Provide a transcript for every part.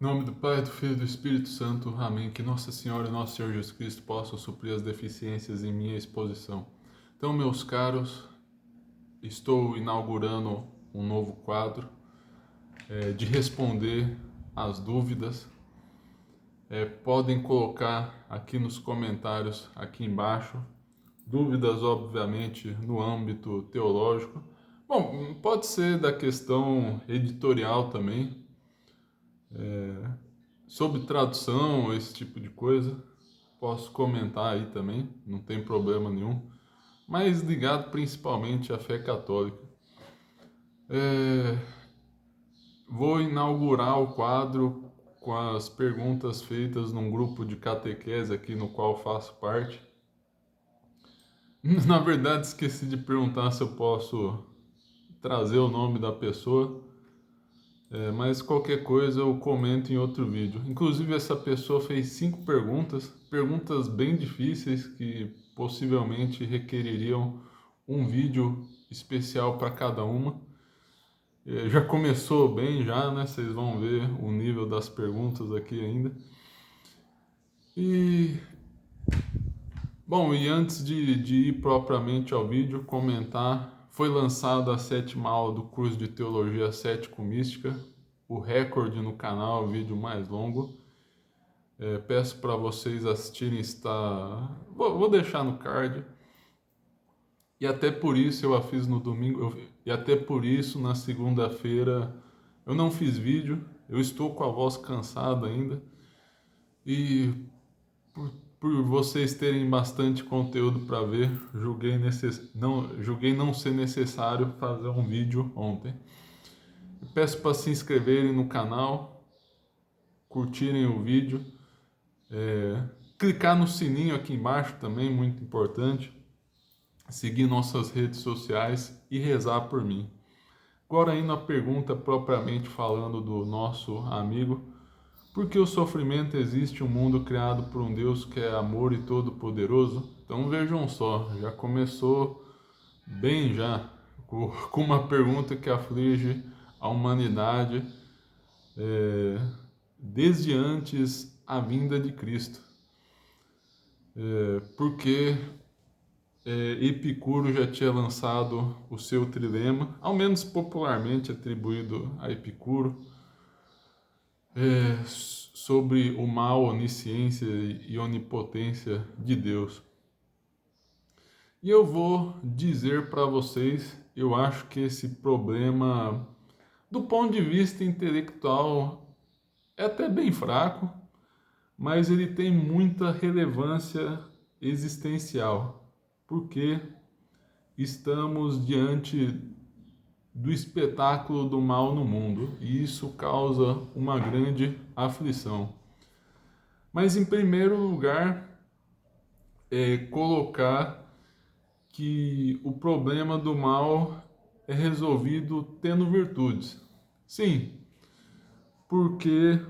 Em nome do Pai, do Filho e do Espírito Santo. Amém. Que Nossa Senhora e Nosso Senhor Jesus Cristo possam suprir as deficiências em minha exposição. Então, meus caros, estou inaugurando um novo quadro de responder às dúvidas. Podem colocar aqui nos comentários, aqui embaixo, dúvidas, obviamente, no âmbito teológico. Bom, pode ser da questão editorial também, sobre tradução, esse tipo de coisa. Posso comentar aí também, não tem problema nenhum. Mas ligado principalmente à fé católica. É, Vou inaugurar o quadro com as perguntas feitas num grupo de catequese aqui no qual faço parte. Na verdade, esqueci de perguntar se eu posso trazer o nome da pessoa, mas qualquer coisa eu comento em outro vídeo. Inclusive, essa pessoa fez 5 perguntas bem difíceis que possivelmente requereriam um vídeo especial para cada uma. Já começou bem já, né? Vocês vão ver o nível das perguntas aqui ainda. E, bom, e antes de ir propriamente ao vídeo, comentar, foi lançada a 7ª aula do curso de Teologia Cético-Mística, o recorde no canal, o vídeo mais longo. Peço para vocês assistirem, está... Vou deixar no card. E até por isso eu a fiz no domingo, e até por isso na segunda-feira eu não fiz vídeo, eu estou com a voz cansada ainda. E por vocês terem bastante conteúdo para ver, julguei não ser necessário fazer um vídeo ontem. Peço para se inscreverem no canal, curtirem o vídeo, clicar no sininho aqui embaixo também, muito importante, seguir nossas redes sociais e rezar por mim. Agora indo à pergunta propriamente falando do nosso amigo: por que o sofrimento existe em um mundo criado por um Deus que é amor e todo-poderoso? Então vejam só, já começou bem já, com uma pergunta que aflige a humanidade desde antes a vinda de Cristo. Porque Epicuro já tinha lançado o seu trilema, ao menos popularmente atribuído a Epicuro, sobre o mal, onisciência e onipotência de Deus. E eu vou dizer para vocês, eu acho que esse problema, do ponto de vista intelectual, é até bem fraco, mas ele tem muita relevância existencial, porque estamos diante do espetáculo do mal no mundo, e isso causa uma grande aflição. Mas em primeiro lugar, colocar que o problema do mal é resolvido tendo virtudes. Sim, porque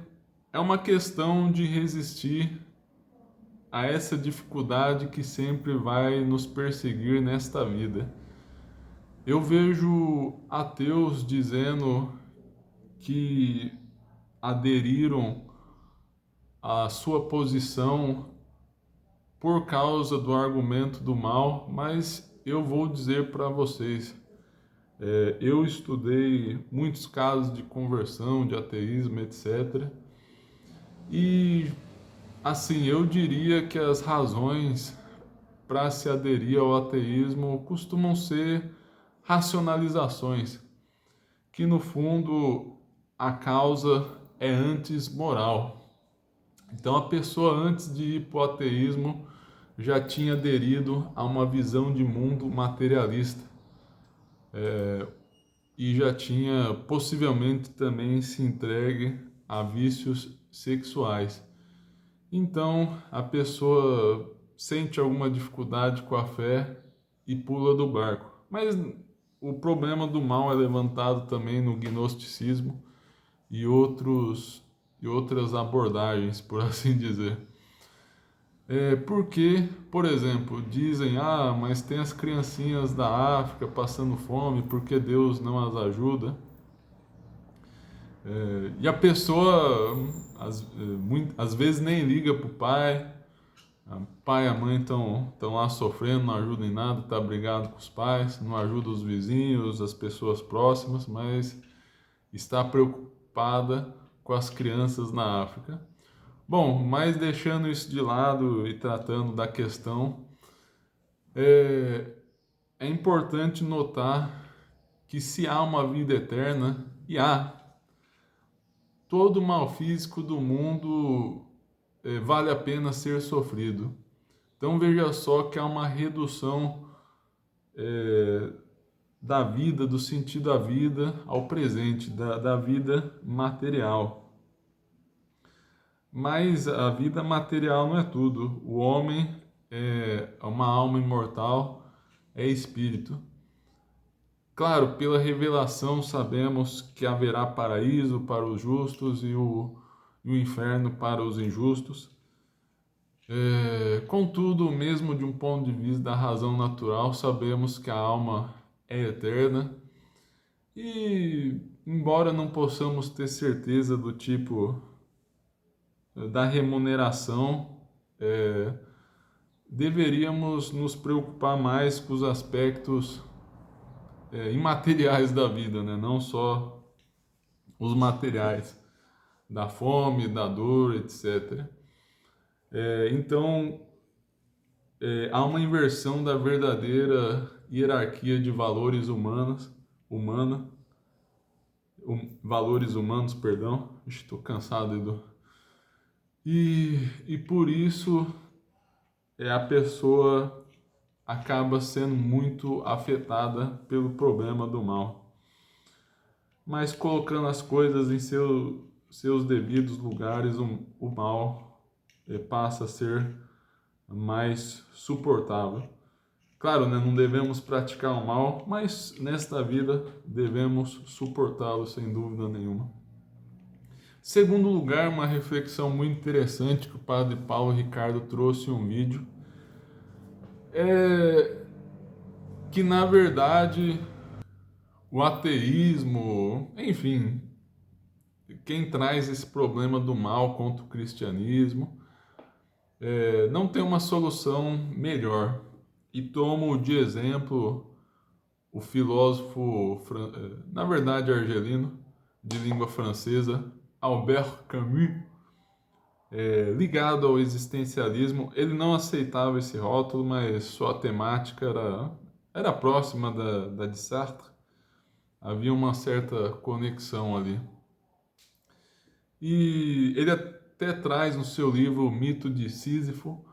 é uma questão de resistir a essa dificuldade que sempre vai nos perseguir nesta vida. Eu vejo ateus dizendo que aderiram à sua posição por causa do argumento do mal, mas eu vou dizer para vocês, eu estudei muitos casos de conversão, de ateísmo, etc. E assim, eu diria que as razões para se aderir ao ateísmo costumam ser racionalizações, que no fundo a causa é antes moral. Então a pessoa antes de ir para o ateísmo já tinha aderido a uma visão de mundo materialista, e já tinha possivelmente também se entregue a vícios sexuais. Então a pessoa sente alguma dificuldade com a fé e pula do barco. Mas o problema do mal é levantado também no gnosticismo e outras abordagens, por assim dizer. Porque, por exemplo, dizem, mas tem as criancinhas da África passando fome, porque Deus não as ajuda? E a pessoa, às vezes, nem liga pro pai. O pai e a mãe estão lá sofrendo, não ajudam em nada, tá brigado com os pais, não ajuda os vizinhos, as pessoas próximas, mas está preocupada com as crianças na África. Bom, mas deixando isso de lado e tratando da questão, é, é importante notar que se há uma vida eterna, e há, todo mal físico do mundo vale a pena ser sofrido. Então veja só que há uma redução da vida, do sentido da vida ao presente, da vida material. Mas a vida material não é tudo. O homem é uma alma imortal, é espírito. Claro, pela revelação sabemos que haverá paraíso para os justos e o inferno para os injustos. Contudo, mesmo de um ponto de vista da razão natural, sabemos que a alma é eterna e, embora não possamos ter certeza do tipo da remuneração, deveríamos nos preocupar mais com os aspectos imateriais da vida, né? Não só os materiais, da fome, da dor, etc. Então, há uma inversão da verdadeira hierarquia de valores valores humanos, perdão. Estou cansado, Edu. E por isso a pessoa acaba sendo muito afetada pelo problema do mal. Mas colocando as coisas em seus devidos lugares, o mal passa a ser mais suportável. Claro, né, não devemos praticar o mal, mas nesta vida devemos suportá-lo sem dúvida nenhuma. Segundo lugar, uma reflexão muito interessante que o padre Paulo Ricardo trouxe em um vídeo é que, na verdade, o ateísmo, enfim, quem traz esse problema do mal contra o cristianismo, não tem uma solução melhor. E tomo de exemplo o filósofo, na verdade argelino, de língua francesa, Albert Camus, ligado ao existencialismo. Ele não aceitava esse rótulo, mas sua temática era próxima da de Sartre. Havia uma certa conexão ali. E ele até traz no seu livro O Mito de Sísifo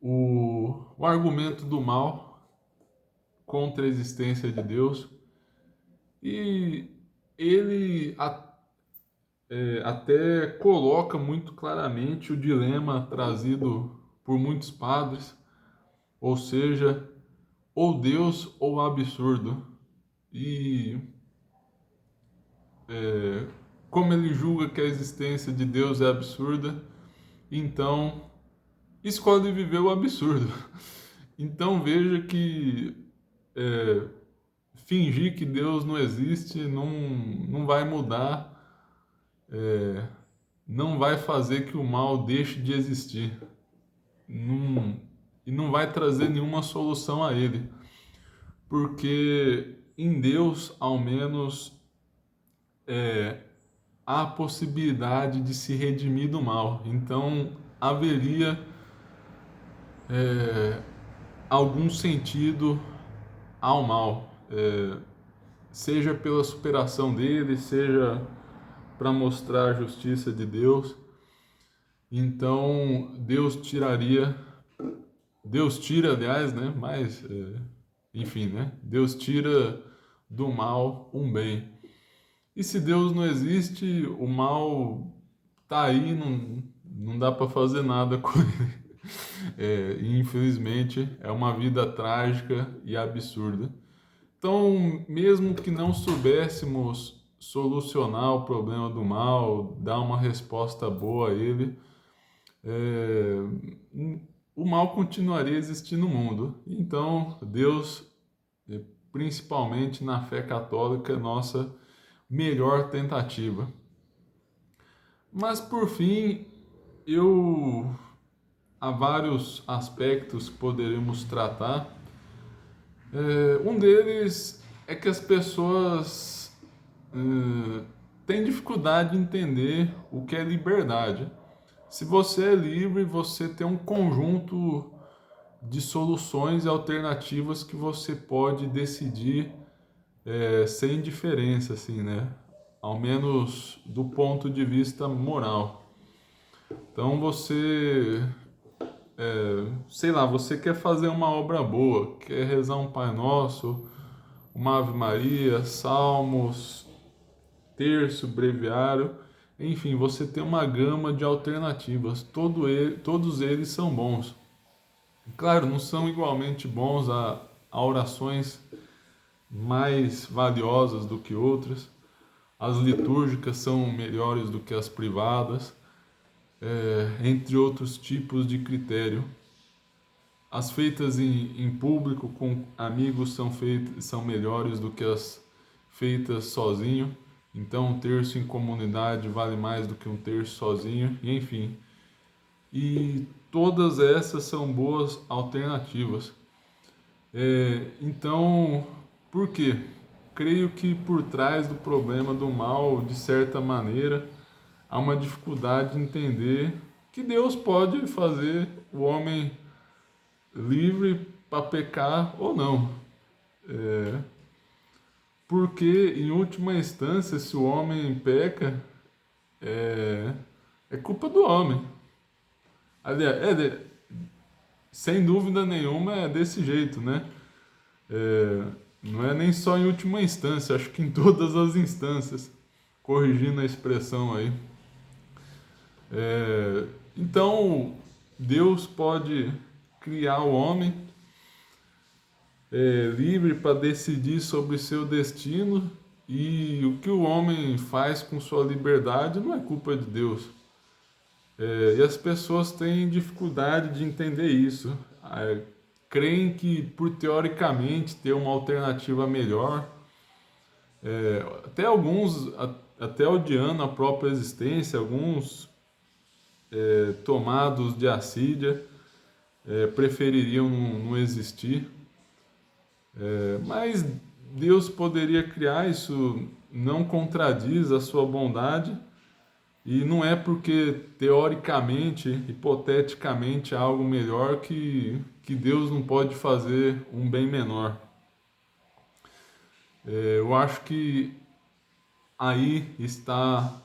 o argumento do mal contra a existência de Deus. E ele até coloca muito claramente o dilema trazido por muitos padres, ou seja, ou Deus ou o absurdo. E como ele julga que a existência de Deus é absurda, então escolhe viver o absurdo. Então veja que fingir que Deus não existe não vai mudar, não vai fazer que o mal deixe de existir. E não vai trazer nenhuma solução a ele. Porque em Deus, ao menos, há a possibilidade de se redimir do mal. Então haveria algum sentido ao mal, seja pela superação dele, seja para mostrar a justiça de Deus. Então Deus tira, aliás, né? Mas enfim, né? Deus tira do mal um bem. E se Deus não existe, o mal tá aí, não dá para fazer nada com ele. E infelizmente é uma vida trágica e absurda. Então, mesmo que não soubéssemos solucionar o problema do mal, dar uma resposta boa a ele, o mal continuaria existindo no mundo. Então, Deus, principalmente na fé católica, é nossa melhor tentativa. Mas por fim, eu há vários aspectos que poderíamos tratar. Um deles é que as pessoas têm dificuldade de entender o que é liberdade. Se você é livre, você tem um conjunto de soluções e alternativas que você pode decidir sem diferença, assim, né? Ao menos do ponto de vista moral. Então sei lá, você quer fazer uma obra boa, quer rezar um Pai Nosso, uma Ave Maria, Salmos, terço, breviário, enfim, você tem uma gama de alternativas, todos eles são bons. Claro, não são igualmente bons a orações mais valiosas do que outras, as litúrgicas são melhores do que as privadas, entre outros tipos de critério. As feitas em público com amigos são melhores do que as feitas sozinho. Então, um terço em comunidade vale mais do que um terço sozinho, e enfim. E todas essas são boas alternativas. Então, por quê? Creio que por trás do problema do mal, de certa maneira, há uma dificuldade de entender que Deus pode fazer o homem livre para pecar ou não. Porque, em última instância, se o homem peca, é, é culpa do homem. Aliás, sem dúvida nenhuma é desse jeito, né? Não é nem só em última instância, acho que em todas as instâncias, corrigindo a expressão aí. Então, Deus pode criar o homem livre para decidir sobre seu destino, e o que o homem faz com sua liberdade não é culpa de Deus. E as pessoas têm dificuldade de entender isso. Creem que por teoricamente ter uma alternativa melhor, até alguns até odiando a própria existência, alguns tomados de assídia prefeririam não existir. Mas Deus poderia criar, isso não contradiz a sua bondade, e não é porque teoricamente, hipoteticamente há algo melhor que Deus não pode fazer um bem menor. Eu acho que aí está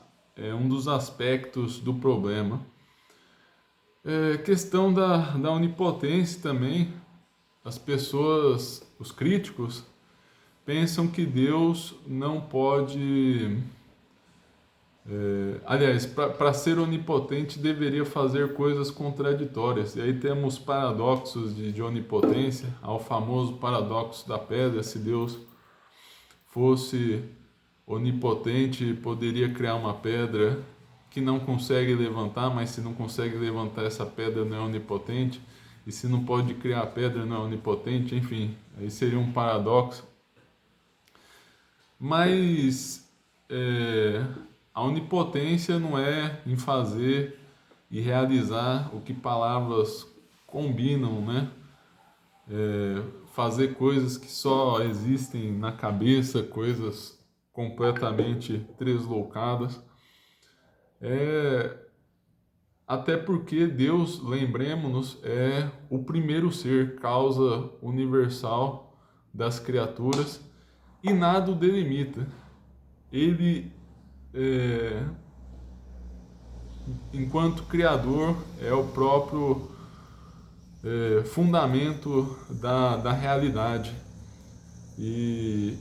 um dos aspectos do problema. Questão da onipotência também. As pessoas, os críticos, pensam que Deus não pode. Aliás, para ser onipotente deveria fazer coisas contraditórias. E aí temos paradoxos de onipotência, ao famoso paradoxo da pedra. Se Deus fosse onipotente, poderia criar uma pedra que não consegue levantar, mas se não consegue levantar essa pedra não é onipotente. E se não pode criar a pedra não é onipotente, enfim, aí seria um paradoxo. Mas a onipotência não é em fazer e realizar o que palavras combinam, né? Fazer coisas que só existem na cabeça, coisas completamente tresloucadas. Até porque Deus, lembremos-nos, é o primeiro ser, causa universal das criaturas, e nada o delimita. Ele, enquanto Criador, é o próprio fundamento da realidade e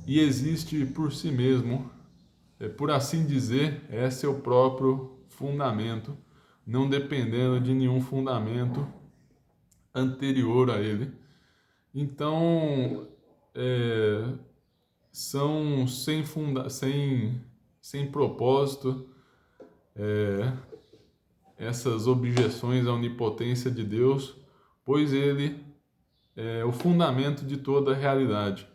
existe por si mesmo. Por assim dizer, é seu próprio fundamento, não dependendo de nenhum fundamento anterior a ele. Então, são sem propósito essas objeções à onipotência de Deus, pois ele é o fundamento de toda a realidade.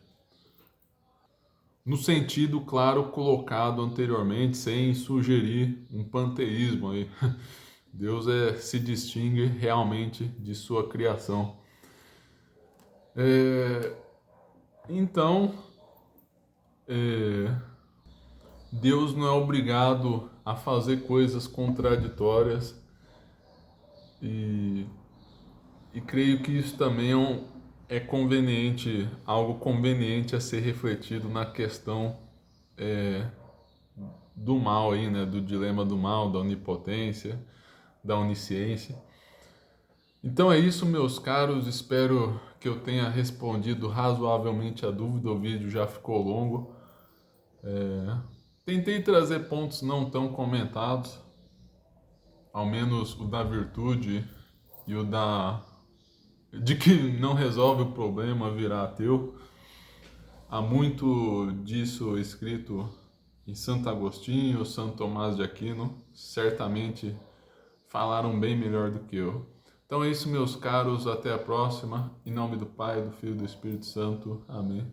no sentido, claro, colocado anteriormente, sem sugerir um panteísmo aí. Deus se distingue realmente de sua criação. É, então, é, Deus não é obrigado a fazer coisas contraditórias e, e creio que isso também é conveniente, algo conveniente a ser refletido na questão do mal aí, né? Do dilema do mal, da onipotência, da onisciência. Então é isso, meus caros. Espero que eu tenha respondido razoavelmente a dúvida. O vídeo já ficou longo. Tentei trazer pontos não tão comentados, ao menos o da virtude e o de que não resolve o problema virar ateu. Há muito disso escrito em Santo Agostinho, Santo Tomás de Aquino, certamente falaram bem melhor do que eu. Então é isso, meus caros, até a próxima. Em nome do Pai, do Filho e do Espírito Santo. Amém.